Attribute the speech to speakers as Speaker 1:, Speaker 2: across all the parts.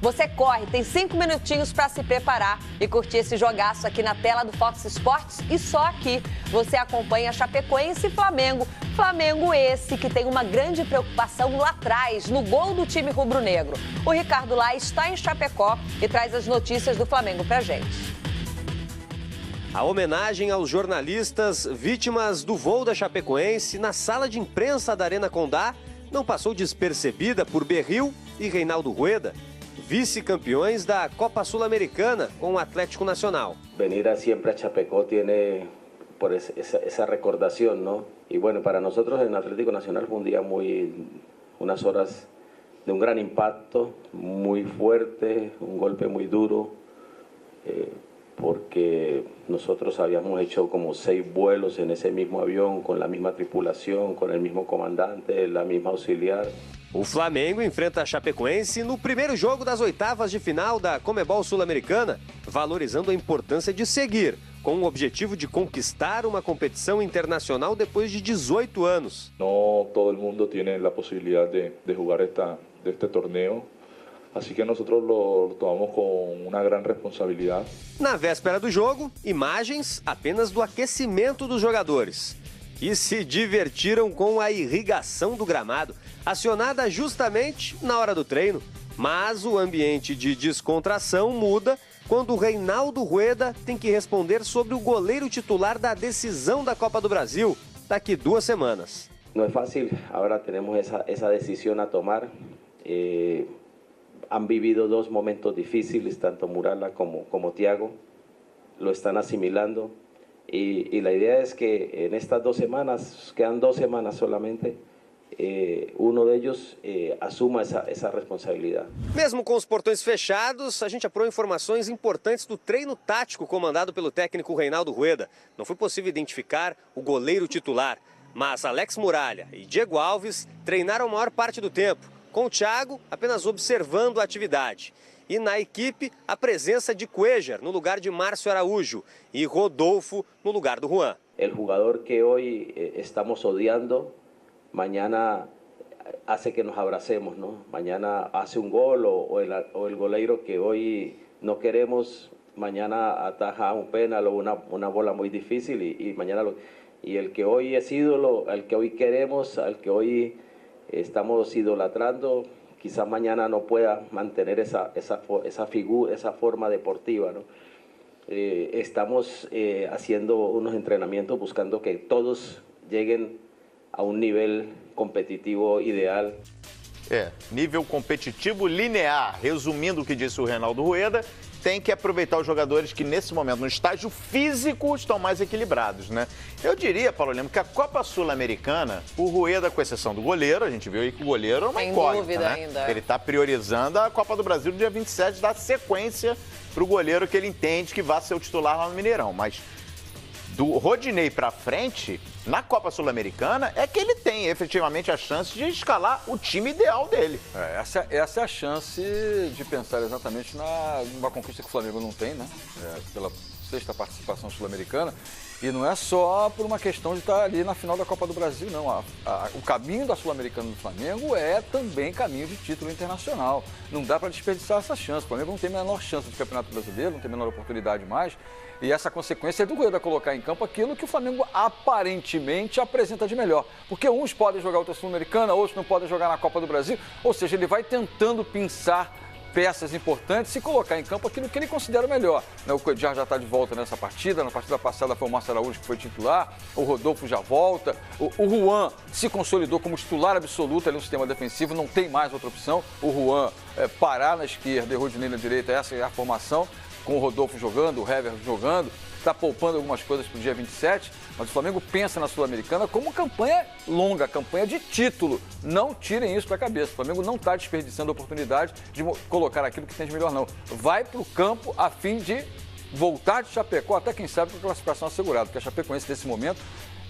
Speaker 1: Você corre, tem 5 minutinhos para se preparar e curtir esse jogaço aqui na tela do Fox Sports. E só aqui você acompanha Chapecoense e Flamengo. Flamengo esse que tem uma grande preocupação lá atrás, no gol do time rubro-negro. O Ricardo Lai está em Chapecó e traz as notícias do Flamengo pra gente.
Speaker 2: A homenagem aos jornalistas vítimas do voo da Chapecoense na sala de imprensa da Arena Condá não passou despercebida por Berril e Reinaldo Rueda, vice-campeões da Copa Sul-Americana com o Atlético Nacional.
Speaker 3: Venir siempre a Chapecó tiene por esa recordación, ¿no? Y bueno, para nosotros en Atlético Nacional fue un día unas horas de un gran impacto, muy fuerte, un golpe muy duro, porque nosotros habíamos hecho como 6 vuelos en ese mismo avión, con la misma tripulación, con el mismo comandante, la misma auxiliar.
Speaker 2: O Flamengo enfrenta a Chapecoense no primeiro jogo das oitavas de final da Conmebol Sul-Americana, valorizando a importância de seguir, com o objetivo de conquistar uma competição internacional depois de 18 anos.
Speaker 4: No todo el mundo tiene la posibilidad de jugar este torneo. Así que nosotros lo tomamos com uma grande responsabilidade.
Speaker 2: Na véspera do jogo, imagens apenas do aquecimento dos jogadores, que se divertiram com a irrigação do gramado, acionada justamente na hora do treino. Mas o ambiente de descontração muda quando o Reinaldo Rueda tem que responder sobre o goleiro titular da decisão da Copa do Brasil daqui 2 semanas.
Speaker 3: Não é fácil, agora temos essa decisão a tomar. Han vivido 2 momentos difíciles, tanto Murala como Thiago, lo están asimilando y la idea es que en estas 2 semanas, quedan 2 semanas solamente, uno de ellos assuma essa responsabilidade.
Speaker 2: Mesmo com os portões fechados, a gente apurou informações importantes do treino tático comandado pelo técnico Reinaldo Rueda. Não foi possível identificar o goleiro titular, mas Alex Muralha e Diego Alves treinaram a maior parte do tempo, com o Thiago apenas observando a atividade. E na equipe, a presença de Cuéllar no lugar de Márcio Araújo e Rodolfo no lugar do Juan.
Speaker 3: El jugador que hoy estamos odiando, mañana hace que nos abracemos, ¿no? Mañana hace un gol o el goleiro que hoy no queremos, mañana ataja un penal o una bola muy difícil y el que hoy es ídolo, al que hoy queremos, al que hoy estamos idolatrando, quizás mañana no pueda mantener esa figura, esa forma deportiva, ¿no? Estamos haciendo unos entrenamientos buscando que todos lleguen a um nível competitivo ideal.
Speaker 5: Nível competitivo linear. Resumindo o que disse o Reinaldo Rueda, tem que aproveitar os jogadores que nesse momento, no estágio físico, estão mais equilibrados, né? Eu diria, Paulo Lemos, que a Copa Sul-Americana, o Rueda, com exceção do goleiro, a gente viu aí que o goleiro é uma incógnita, né? Ainda. Ele está priorizando a Copa do Brasil no dia 27, dá sequência para o goleiro que ele entende que vai ser o titular lá no Mineirão. Mas do Rodinei para frente, na Copa Sul-Americana, é que ele tem efetivamente a chance de escalar o time ideal dele.
Speaker 6: Essa é a chance de pensar exatamente numa conquista que o Flamengo não tem, né? Pela 6ª participação sul-americana. E não é só por uma questão de estar ali na final da Copa do Brasil, não. O caminho da Sul-Americana do Flamengo é também caminho de título internacional. Não dá para desperdiçar essa chance. O Flamengo não tem a menor chance de Campeonato Brasileiro, não tem a menor oportunidade mais. E essa consequência é do Rueda colocar em campo aquilo que o Flamengo aparentemente apresenta de melhor. Porque uns podem jogar outra Sul-Americana, outros não podem jogar na Copa do Brasil. Ou seja, ele vai tentando pinçar peças importantes e colocar em campo aquilo que ele considera melhor. O Cuéllar já está de volta nessa partida, na partida passada foi o Márcio Araújo que foi titular, o Rodolfo já volta, o Juan se consolidou como titular absoluto ali no sistema defensivo, não tem mais outra opção, o Juan parar na esquerda e o Rodinei na direita, essa é a formação, com o Rodolfo jogando, o Hever jogando, está poupando algumas coisas para o dia 27, mas o Flamengo pensa na Sul-Americana como campanha longa, campanha de título. Não tirem isso da cabeça. O Flamengo não está desperdiçando a oportunidade de colocar aquilo que tem de melhor, não. Vai para o campo a fim de voltar de Chapecó, até quem sabe com a classificação assegurada, porque a Chapecoense nesse momento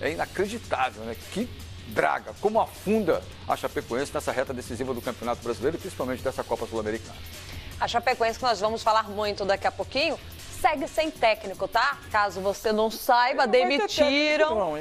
Speaker 6: é inacreditável, né? Que draga, como afunda a Chapecoense nessa reta decisiva do Campeonato Brasileiro e principalmente dessa Copa Sul-Americana.
Speaker 1: A Chapecoense, que nós vamos falar muito daqui a pouquinho, segue sem técnico, tá? Caso você não saiba, demitiram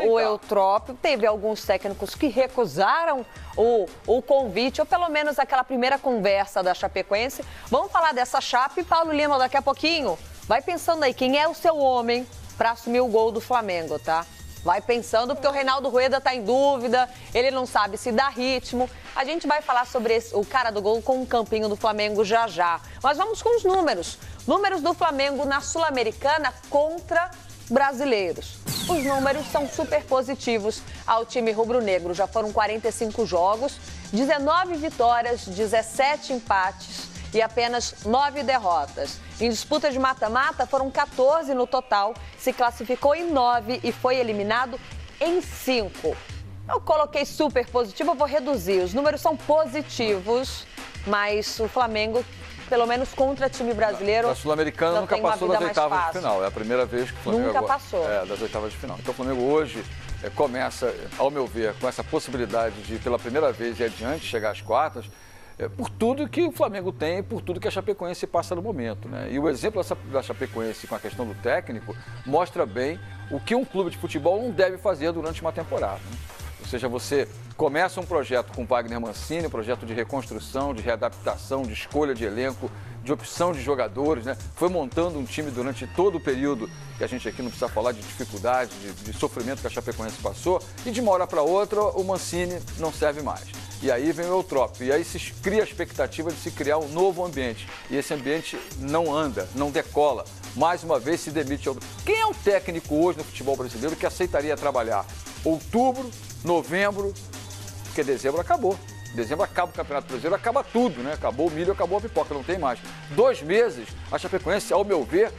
Speaker 1: o Eutrópio. Teve alguns técnicos que recusaram o convite, ou pelo menos aquela primeira conversa da Chapecoense. Vamos falar dessa Chape, Paulo Lima, daqui a pouquinho. Vai pensando aí, quem é o seu homem para assumir o gol do Flamengo, tá? Vai pensando, porque o Reinaldo Rueda está em dúvida, ele não sabe se dá ritmo. A gente vai falar sobre o cara do gol com o campinho do Flamengo já. Mas vamos com os números. Números do Flamengo na Sul-Americana contra brasileiros. Os números são super positivos ao time rubro-negro. Já foram 45 jogos, 19 vitórias, 17 empates e apenas 9 derrotas. Em disputa de mata-mata, foram 14 no total, se classificou em 9 e foi eliminado em 5. Eu coloquei super positivo, eu vou reduzir. Os números são positivos, mas o Flamengo, pelo menos contra time brasileiro,
Speaker 6: a Sul-Americana nunca passou das oitavas de final. É a primeira vez que o Flamengo
Speaker 1: nunca passou.
Speaker 6: Das oitavas de final. Então o Flamengo hoje começa, ao meu ver, com essa possibilidade de, pela primeira vez e adiante, chegar às quartas, por tudo que o Flamengo tem, por tudo que a Chapecoense passa no momento, né? E o exemplo da Chapecoense com a questão do técnico mostra bem o que um clube de futebol não deve fazer durante uma temporada, né? Ou seja, você começa um projeto com Wagner Mancini, um projeto de reconstrução, de readaptação, de escolha de elenco, de opção de jogadores, né? Foi montando um time durante todo o período, que a gente aqui não precisa falar de dificuldade, de sofrimento que a Chapecoense passou, e de uma hora para outra o Mancini não serve mais. E aí vem o Eutrópio, e aí se cria a expectativa de se criar um novo ambiente. E esse ambiente não anda, não decola. Mais uma vez se demite. Quem é o técnico hoje no futebol brasileiro que aceitaria trabalhar outubro, novembro, porque dezembro acabou. Dezembro acaba o Campeonato Brasileiro, acaba tudo, né? Acabou o milho, acabou a pipoca, não tem mais. 2 meses, a Chapecoense, ao meu ver,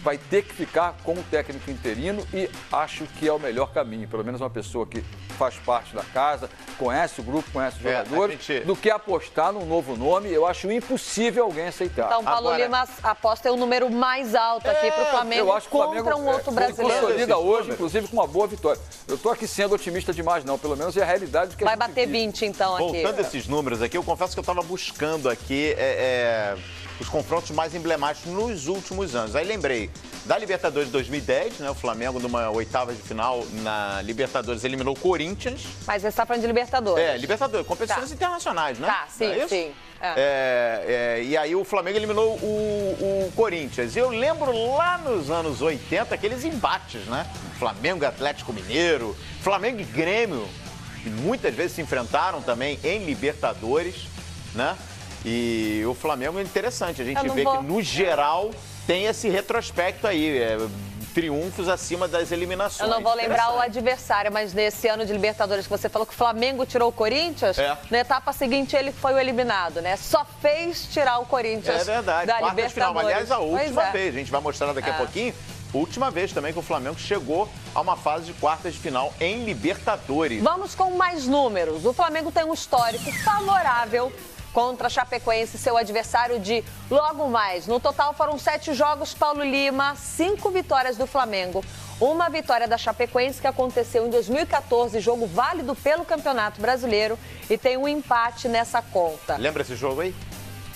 Speaker 6: vai ter que ficar com o técnico interino e acho que é o melhor caminho. Pelo menos uma pessoa que faz parte da casa, conhece o grupo, conhece os jogadores, do que apostar num novo nome. Eu acho impossível alguém aceitar.
Speaker 1: Então, Paulo Lima aposta é o número mais alto aqui para o Flamengo contra um outro brasileiro.
Speaker 6: Consolida hoje, inclusive, com uma boa vitória. Eu estou aqui sendo otimista demais, não. Pelo menos é a realidade que a gente
Speaker 1: vai bater 20, então, aqui.
Speaker 5: Voltando esses números aqui, eu confesso que eu estava buscando aqui os confrontos mais emblemáticos nos últimos anos. Aí lembrei da Libertadores de 2010, né? O Flamengo numa oitava de final na Libertadores eliminou o Corinthians.
Speaker 1: Mas você está falando de Libertadores.
Speaker 5: Libertadores, competições internacionais, né?
Speaker 1: Tá, sim, sim.
Speaker 5: E aí o Flamengo eliminou o Corinthians. Eu lembro lá nos anos 80 aqueles embates, né? Flamengo e Atlético Mineiro, Flamengo e Grêmio, que muitas vezes se enfrentaram também em Libertadores, né? E o Flamengo é interessante, a gente vê que no geral tem esse retrospecto aí, triunfos acima das eliminações.
Speaker 1: Eu não vou lembrar o adversário, mas nesse ano de Libertadores que você falou que o Flamengo tirou o Corinthians, na etapa seguinte ele foi o eliminado, né? Só fez tirar o Corinthians da Libertadores.
Speaker 5: Final. Aliás, a última vez, a gente vai mostrar daqui a pouquinho, última vez também que o Flamengo chegou a uma fase de quartas de final em Libertadores.
Speaker 1: Vamos com mais números. O Flamengo tem um histórico favorável contra a Chapecoense, seu adversário de logo mais. No total foram 7 jogos, Paulo Lima, 5 vitórias do Flamengo, 1 vitória da Chapecoense que aconteceu em 2014, jogo válido pelo Campeonato Brasileiro, e tem um empate nessa conta.
Speaker 5: Lembra esse jogo aí?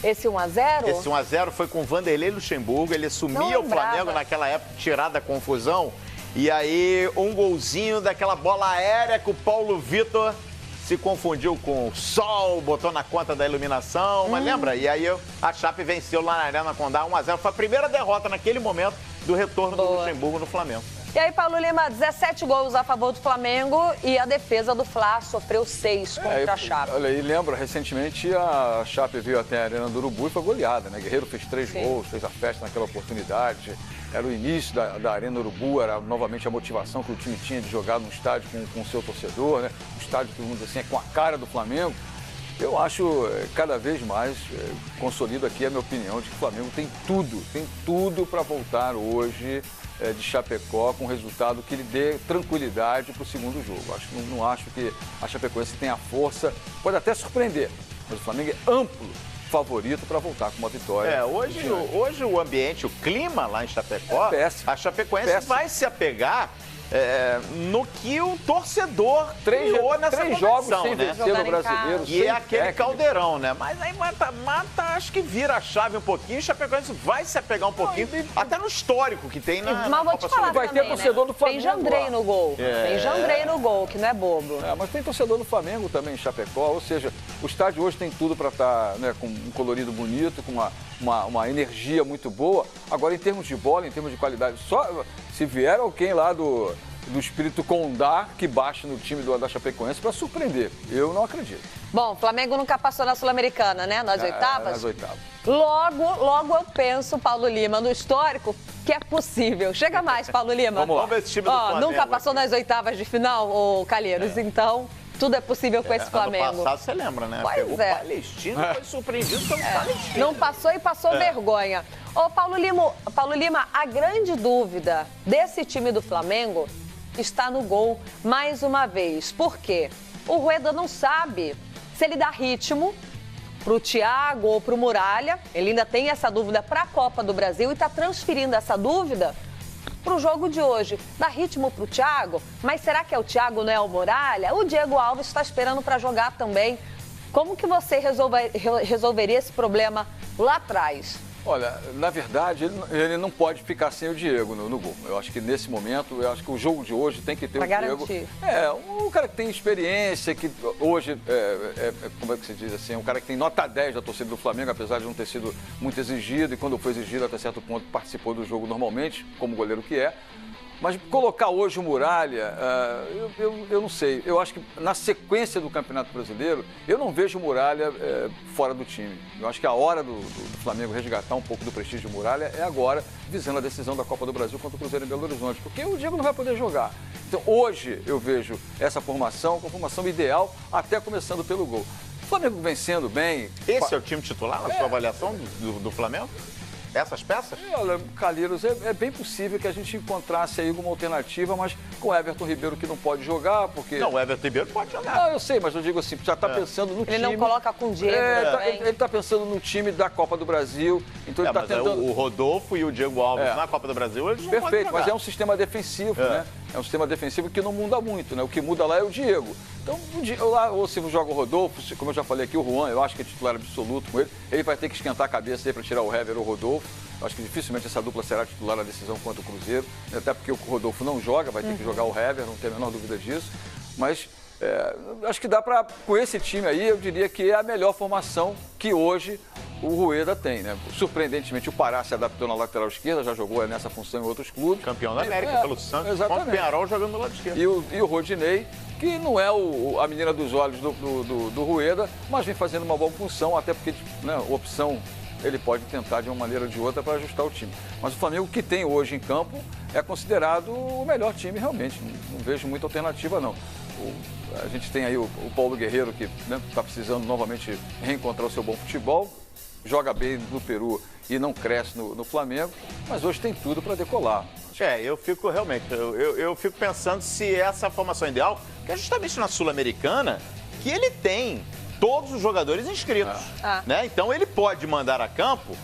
Speaker 1: Esse 1-0?
Speaker 5: Esse 1-0 foi com o Vanderlei Luxemburgo, ele assumia o Flamengo naquela época, tirada a confusão, e aí um golzinho daquela bola aérea que o Paulo Vitor se confundiu com o sol, botou na conta da iluminação, mas lembra? E aí a Chape venceu lá na Arena Condá 1-0. Foi a primeira derrota naquele momento do retorno do Luxemburgo no Flamengo.
Speaker 1: E aí, Paulo Lima, 17 gols a favor do Flamengo e a defesa do Fla sofreu 6 contra a Chape.
Speaker 6: Olha, e lembra, recentemente a Chape veio até a Arena do Urubu e foi goleada, né? Guerreiro fez 3 gols, fez a festa naquela oportunidade. Era o início da Arena Urubu, era novamente a motivação que o time tinha de jogar no estádio com o seu torcedor, né? O estádio, todo mundo assim, é com a cara do Flamengo. Eu acho, cada vez mais, consolido aqui a minha opinião de que o Flamengo tem tudo para voltar hoje de Chapecó com um resultado que lhe dê tranquilidade para o segundo jogo. Não acho que a Chapecoense tenha força, pode até surpreender, mas o Flamengo é amplo favorito para voltar com uma vitória.
Speaker 5: Hoje o ambiente, o clima lá em Chapecó,
Speaker 6: péssimo,
Speaker 5: a Chapecoense vai se apegar no que o torcedor criou nessa
Speaker 6: três jogos sem
Speaker 5: né?
Speaker 6: vencer no Brasileiro.
Speaker 5: E é aquele caldeirão, né? Mas aí mata, acho que vira a chave um pouquinho, o Chapecoense vai se apegar um pouquinho, até no histórico que tem na
Speaker 1: Mas vou te falar
Speaker 6: vai
Speaker 1: também,
Speaker 6: ter torcedor do Flamengo.
Speaker 1: Tem Jandrei no gol. Tem Jandrei no gol, que não é bobo.
Speaker 6: Mas tem torcedor do Flamengo também em Chapecó, ou seja, o estádio hoje tem tudo para estar, né, com um colorido bonito, com uma energia muito boa. Agora, em termos de bola, em termos de qualidade, só se vier alguém lá do espírito Condá que baixe no time da Chapecoense para surpreender. Eu não acredito.
Speaker 1: Bom, o Flamengo nunca passou na Sul-Americana, né? Nas oitavas?
Speaker 6: Nas oitavas.
Speaker 1: Logo eu penso, Paulo Lima, no histórico, que é possível. Chega mais, Paulo Lima.
Speaker 5: Vamos ver esse time do Flamengo.
Speaker 1: Nunca passou nas oitavas de final, ô Calheiros, então tudo é possível com esse Flamengo.
Speaker 5: Ano passado, você lembra, né?
Speaker 1: Pois
Speaker 5: Pegou
Speaker 1: é.
Speaker 5: o Palestino, foi surpreendido pelo Palestino.
Speaker 1: Não passou e passou vergonha. Ô, Paulo Lima, a grande dúvida desse time do Flamengo está no gol mais uma vez. Por quê? O Rueda não sabe se ele dá ritmo para o Thiago ou para o Muralha. Ele ainda tem essa dúvida para a Copa do Brasil e está transferindo essa dúvida para o jogo de hoje. Dá ritmo para o Thiago, mas será que é o Thiago, não é o Muralha? O Diego Alves está esperando para jogar também. Como que você resolveria esse problema lá atrás?
Speaker 6: Olha, na verdade, ele não pode ficar sem o Diego no gol. Eu acho que nesse momento, eu acho que o jogo de hoje tem que ter o Diego. Um cara que tem experiência, que hoje, como é que se diz assim, um cara que tem nota 10 da torcida do Flamengo, apesar de não ter sido muito exigido, e quando foi exigido até certo ponto participou do jogo normalmente, como goleiro que é. Mas colocar hoje o Muralha, eu não sei. Eu acho que na sequência do Campeonato Brasileiro, eu não vejo o Muralha fora do time. Eu acho que a hora do Flamengo resgatar um pouco do prestígio do Muralha é agora, visando a decisão da Copa do Brasil contra o Cruzeiro em Belo Horizonte. Porque o Diego não vai poder jogar. Então hoje eu vejo essa formação com a formação ideal, até começando pelo gol. O Flamengo vencendo bem.
Speaker 5: Esse é o time titular na sua avaliação do Flamengo? Essas peças?
Speaker 6: Olha, Calheiros, é bem possível que a gente encontrasse aí alguma alternativa, mas com o Everton Ribeiro que não pode jogar, porque...
Speaker 5: Não, o Everton Ribeiro pode jogar.
Speaker 6: Não, eu sei, mas eu digo assim, já está pensando no time...
Speaker 1: Ele não coloca com o Diego
Speaker 6: Ele está pensando no time da Copa do Brasil, então ele está tentando...
Speaker 5: O Rodolfo e o Diego Alves na Copa do Brasil, eles não podem jogar.
Speaker 6: Perfeito, mas é um sistema defensivo, né? É um sistema defensivo que não muda muito, né? O que muda lá é o Diego. Então, ou se joga o Rodolfo, como eu já falei aqui, o Juan, eu acho que é titular absoluto com ele. Ele vai ter que esquentar a cabeça aí para tirar o Hever ou o Rodolfo. Eu acho que dificilmente essa dupla será titular na decisão contra o Cruzeiro. Até porque o Rodolfo não joga, vai ter que jogar o Hever, não tem a menor dúvida disso. Mas acho que dá para, com esse time aí, eu diria que é a melhor formação que hoje o Rueda tem, né? Surpreendentemente, o Pará se adaptou na lateral esquerda, já jogou nessa função em outros clubes.
Speaker 5: Campeão da América pelo Santos,
Speaker 6: exatamente.
Speaker 5: Com o Peñarol jogando do lado esquerdo.
Speaker 6: E o Rodinei, que não é a menina dos olhos do Rueda, mas vem fazendo uma boa função, até porque, né, opção ele pode tentar de uma maneira ou de outra para ajustar o time. Mas o Flamengo que tem hoje em campo é considerado o melhor time realmente, não vejo muita alternativa não. A gente tem aí o Paulo Guerreiro que está precisando novamente reencontrar o seu bom futebol, joga bem no Peru e não cresce no Flamengo, mas hoje tem tudo para decolar.
Speaker 5: Eu fico realmente, eu fico pensando se essa formação ideal, que é justamente na Sul-Americana, que ele tem todos os jogadores inscritos, né? Então ele pode mandar a campo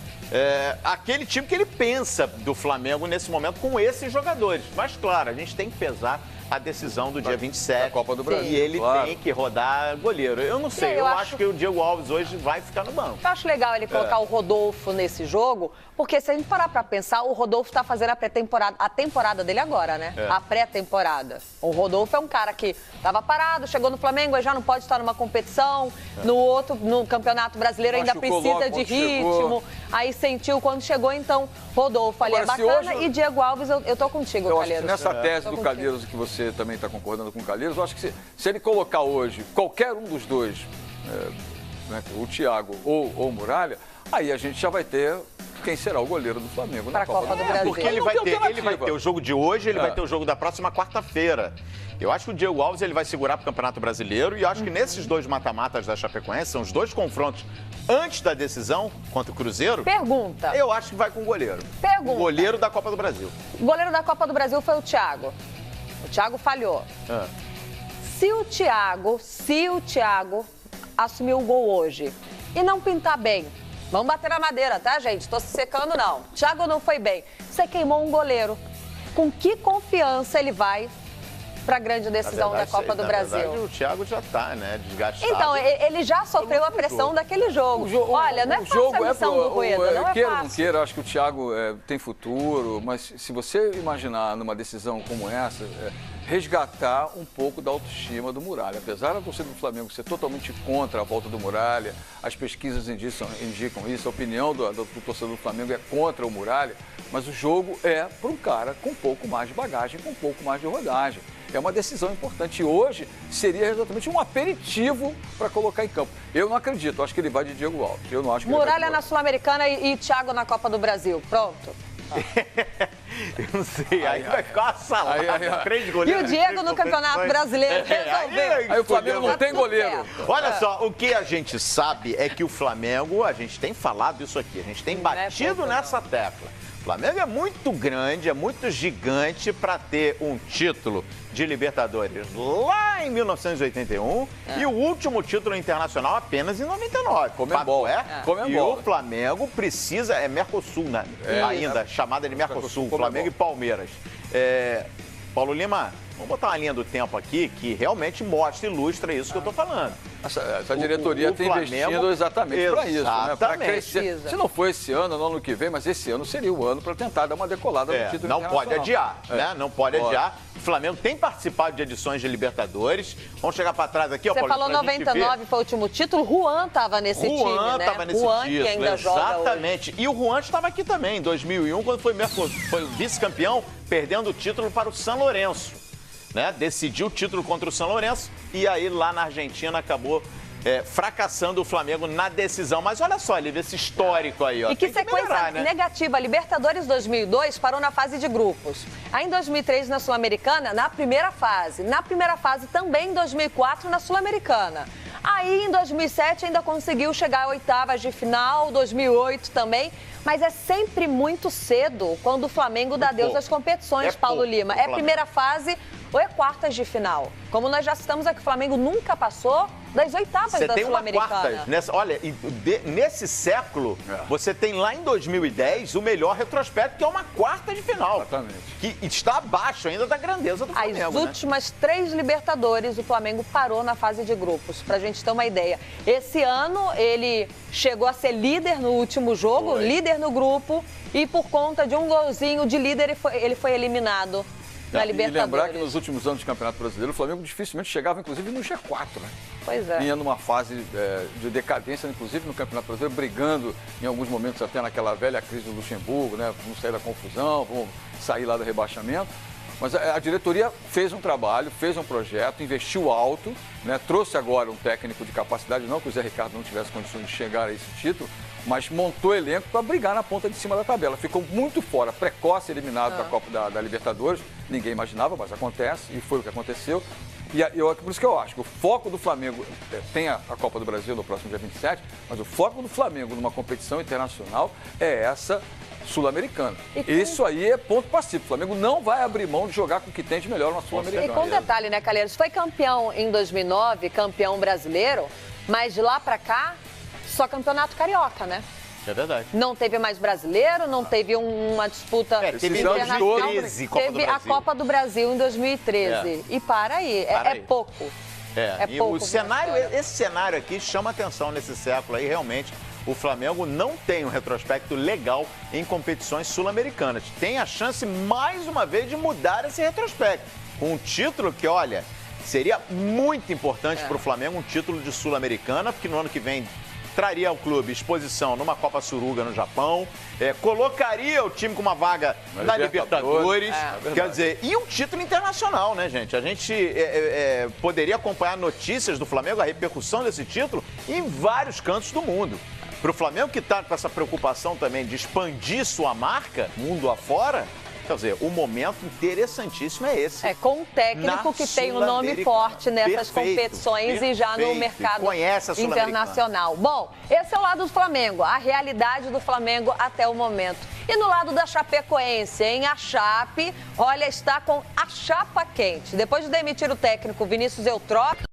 Speaker 5: aquele time que ele pensa do Flamengo nesse momento com esses jogadores. Mas claro, a gente tem que pesar a decisão do dia 27
Speaker 6: da Copa do Brasil.
Speaker 5: E ele tem que rodar goleiro. Eu não sei, eu acho que o Diego Alves hoje vai ficar no banco.
Speaker 1: Eu acho legal ele colocar o Rodolfo nesse jogo, porque se a gente parar pra pensar, o Rodolfo tá fazendo a pré-temporada, a temporada dele agora, né? A pré-temporada. O Rodolfo é um cara que tava parado, chegou no Flamengo, já não pode estar numa competição, no Campeonato Brasileiro ainda precisa de ritmo, aí sentiu quando chegou, então Rodolfo ali é bacana e Diego Alves, eu tô contigo, Calheiros.
Speaker 6: Nessa tese do Calheiros que você também está concordando com o Calheiros, eu acho que se ele colocar hoje qualquer um dos dois, o Thiago ou o Muralha, aí a gente já vai ter quem será o goleiro do Flamengo na Copa do Brasil.
Speaker 5: Porque ele vai ter o jogo de hoje, ele vai ter o jogo da próxima quarta-feira. Eu acho que o Diego Alves ele vai segurar para o Campeonato Brasileiro e eu acho que nesses dois mata-matas da Chapecoense, são os dois confrontos antes da decisão contra o Cruzeiro.
Speaker 1: Pergunta.
Speaker 5: Eu acho que vai com o goleiro.
Speaker 1: Pergunta.
Speaker 5: O goleiro da Copa do Brasil.
Speaker 1: O goleiro da Copa do Brasil foi o Thiago. O Thiago falhou. Se o Thiago assumir o gol hoje e não pintar bem, vamos bater na madeira, tá, gente? Tô se secando, não. Thiago não foi bem. Você queimou um goleiro. com que confiança ele vai para a grande decisão da Copa do Brasil.
Speaker 5: Na verdade, o Thiago já está, né, desgastado.
Speaker 1: Então, ele já sofreu a pressão daquele jogo. Olha, não é fácil a missão do Rueda, não é
Speaker 6: queira
Speaker 1: fácil.
Speaker 6: ou não queira, acho que o Thiago tem futuro, mas se você imaginar numa decisão como essa, resgatar um pouco da autoestima do Muralha. Apesar da torcida do Flamengo ser totalmente contra a volta do Muralha, as pesquisas indicam isso, a opinião do torcedor do Flamengo é contra o Muralha, mas o jogo é para um cara com um pouco mais de bagagem, com um pouco mais de rodagem. É uma decisão importante. E hoje seria exatamente um aperitivo para colocar em campo. Eu não acredito, acho que ele vai de Diego Alves. Eu não acho que
Speaker 1: Muralha na Sul-Americana e Thiago na Copa do Brasil. Pronto.
Speaker 5: Eu não sei, aí vai ficar uma salada.
Speaker 1: E o Diego no Campeonato Brasileiro resolveu.
Speaker 6: Aí o Flamengo não tem goleiro.
Speaker 5: Olha só, o que a gente sabe é que o Flamengo, a gente tem falado isso aqui, a gente tem batido nessa tecla. O Flamengo é muito grande, é muito gigante para ter um título de Libertadores lá em 1981 e o último título internacional apenas em 99.
Speaker 6: Comembol.
Speaker 5: E o Flamengo precisa, é Mercosul, né? Ainda, chamada de Mercosul, Flamengo e Palmeiras. Paulo Lima, vamos botar uma linha do tempo aqui que realmente mostra e ilustra isso que eu estou falando.
Speaker 6: Essa diretoria tem investido exatamente para isso, né? Para crescer. Se não for esse ano, no ano que vem, mas esse ano seria o ano para tentar dar uma decolada no título
Speaker 5: não
Speaker 6: internacional.
Speaker 5: Pode adiar, né? Não pode adiar. O Flamengo tem participado de edições de Libertadores. Vamos chegar para trás aqui, ó,
Speaker 1: Paulo. Você falou 99 foi o último título. Juan estava nesse time, né?
Speaker 5: Juan estava nesse
Speaker 1: Juan
Speaker 5: título,
Speaker 1: que ainda
Speaker 5: exatamente.
Speaker 1: Joga hoje.
Speaker 5: E o Juan estava aqui também, em 2001, quando foi vice-campeão, perdendo o título para o São Lourenço. Né? Decidiu o título contra o São Lourenço e aí lá na Argentina acabou fracassando o Flamengo na decisão. Mas olha só, Lívia, esse histórico aí, ó.
Speaker 1: E que sequência negativa. Libertadores 2002 parou na fase de grupos. Aí em 2003 na Sul-Americana, na primeira fase. Na primeira fase também em 2004 na Sul-Americana. Aí em 2007 ainda conseguiu chegar a oitavas de final, 2008 também. Mas é sempre muito cedo quando o Flamengo dá adeus às competições, Paulo Lima. É primeira fase ou é quartas de final? Como nós já citamos aqui, o Flamengo nunca passou das oitavas da Sul-Americana.
Speaker 5: Olha, nesse século, você tem lá em 2010 o melhor retrospecto, que é uma quarta de final.
Speaker 6: Exatamente.
Speaker 5: Que está abaixo ainda da grandeza do Flamengo.
Speaker 1: As últimas 3 Libertadores, o Flamengo parou na fase de grupos, pra gente ter uma ideia. Esse ano, ele chegou a ser líder no último jogo, líder no grupo, e por conta de um golzinho de líder, ele foi eliminado na Libertadores.
Speaker 6: E lembrar que nos últimos anos de Campeonato Brasileiro, o Flamengo dificilmente chegava, inclusive, no G4, né?
Speaker 1: Pois é.
Speaker 6: Vinha numa fase de decadência, inclusive no Campeonato Brasileiro, brigando em alguns momentos até naquela velha crise do Luxemburgo, né? Vamos sair da confusão, vamos sair lá do rebaixamento. Mas a diretoria fez um trabalho, fez um projeto, investiu alto, né? Trouxe agora um técnico de capacidade, não que o Zé Ricardo não tivesse condições de chegar a esse título, mas montou elenco para brigar na ponta de cima da tabela. Ficou muito fora, precoce, eliminado da Copa da Libertadores. Ninguém imaginava, mas acontece, e foi o que aconteceu. Por isso que eu acho que o foco do Flamengo tem a Copa do Brasil no próximo dia 27, mas o foco do Flamengo numa competição internacional é essa Sul-Americana. Isso aí é ponto pacífico. O Flamengo não vai abrir mão de jogar com o que tem de melhor na Sul-Americana.
Speaker 1: E com detalhe, né, Calheiros? Foi campeão em 2009, campeão brasileiro, mas de lá pra cá, só campeonato carioca, né?
Speaker 5: É verdade.
Speaker 1: Não teve mais brasileiro, não teve uma disputa internacional. Teve a Copa do Brasil em 2013. E para aí, é pouco.
Speaker 5: E o cenário, esse cenário aqui chama atenção nesse século aí, realmente. O Flamengo não tem um retrospecto legal em competições sul-americanas. Tem a chance, mais uma vez, de mudar esse retrospecto. Com um título que, olha, seria muito importante para o Flamengo, um título de Sul-Americana, porque no ano que vem traria ao clube exposição numa Copa Suruga no Japão, colocaria o time com uma vaga na Libertadores, quer dizer, e um título internacional, né, gente? A gente poderia acompanhar notícias do Flamengo, a repercussão desse título em vários cantos do mundo. Para o Flamengo, que está com essa preocupação também de expandir sua marca mundo afora, quer dizer, o momento interessantíssimo é esse.
Speaker 1: Com um técnico que tem um nome forte nessas competições e já no mercado internacional. Bom, esse é o lado do Flamengo, a realidade do Flamengo até o momento. E no lado da Chapecoense, hein? A Chape, olha, está com a chapa quente. Depois de demitir o técnico Vinícius Eutrópio,